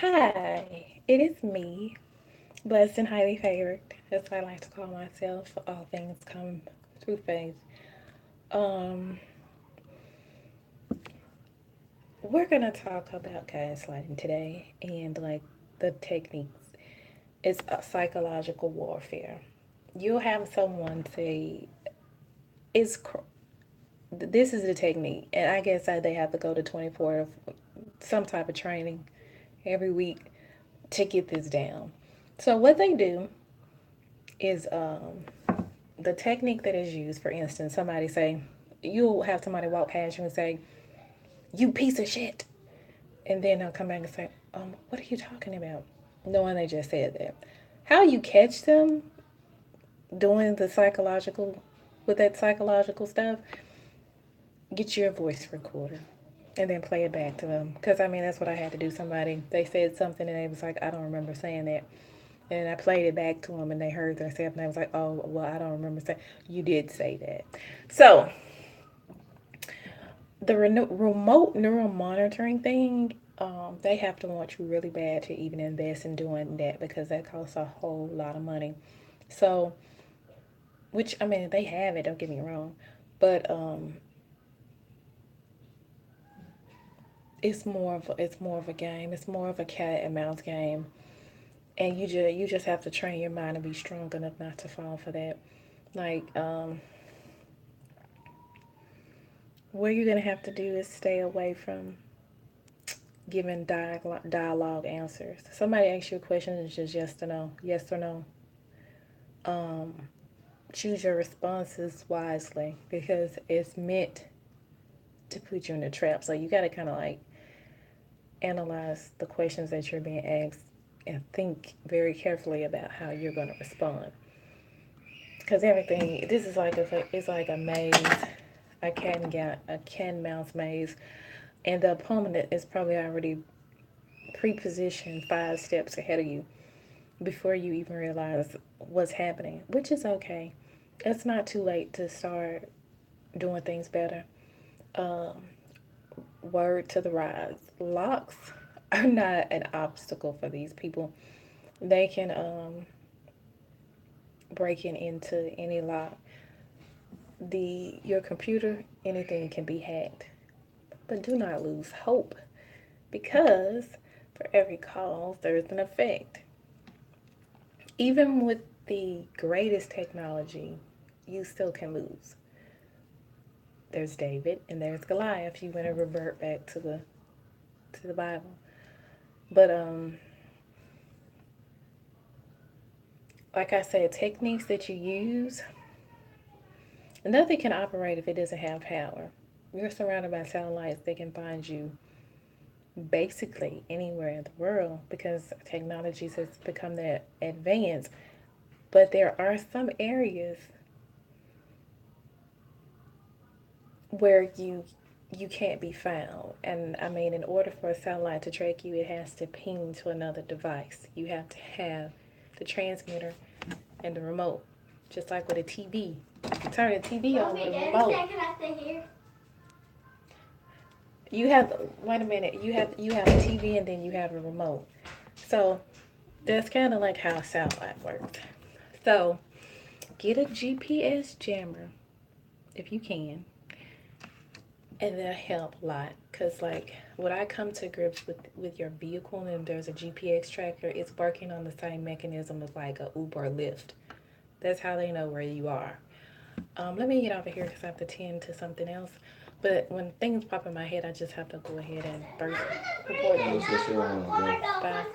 Hi, it is me, blessed and highly favored. That's what I like to call myself. All things come through faith. Um, we're gonna talk about gaslighting today and like the techniques. It's a psychological warfare. You'll have someone say, "It's this is the technique," and I guess they have to go to 24 of some type of training every week to get this down. So what they do is the technique that is used. For instance, somebody say, you'll have somebody walk past you and say, "You piece of shit," and then they'll come back and say, "What are you talking about?" Knowing they just said that. How you catch them doing the psychological with that psychological stuff? Get your voice recorder and then play it back to them. Because I mean, that's what I had to do. Somebody, they said something and they was like, "I don't remember saying that." And I played it back to them and they heard themselves and I was like, "Oh, well, I don't remember saying, you did say that." So the remote neural monitoring thing, they have to want you really bad to even invest in doing that because that costs a whole lot of money. So, which I mean, they have it. Don't get me wrong, but it's more of a game. It's more of a cat and mouse game, and you just have to train your mind to be strong enough not to fall for that. Like, what you're gonna have to do is stay away from giving dialogue answers. Somebody asks you a question, it's just yes or no. Um, Choose your responses wisely because it's meant to put you in a trap. So you got to kind of like analyze the questions that you're being asked and think very carefully about how you're going to respond. Because everything, this is like it's like a maze, a cat and mouse maze, and the opponent is probably already pre-positioned 5 steps ahead of you before you even realize what's happening, which is okay. It's not too late to start doing things better. Um, Word to the rise. Locks are not an obstacle for these people. They can breaking into any lock. Your computer, anything can be hacked. But do not lose hope because for every cause there's an effect. Even with the greatest technology, you still can lose. There's David and there's Goliath. You want to revert back to the Bible. But like I said, techniques that you use, nothing can operate if it doesn't have power. You're surrounded by satellites that can find you basically anywhere in the world because technology has become that advanced. But there are some areas where you can't be found. And I mean, in order for a satellite to track you, it has to ping to another device. You have to have the transmitter and the remote, just like with a TV. You turn the TV on with a remote. You have wait a minute. You have a TV and then you have a remote. So that's kind of like how a satellite works. So get a GPS jammer if you can, and that'll help a lot. Cause like when I come to grips with your vehicle and there's a GPS tracker, it's working on the same mechanism as like a Uber or Lyft. That's how they know where you are. Let me get over here because I have to tend to something else. But when things pop in my head, I just have to go ahead and first report Oh, them. so sure, I want to go. Bye.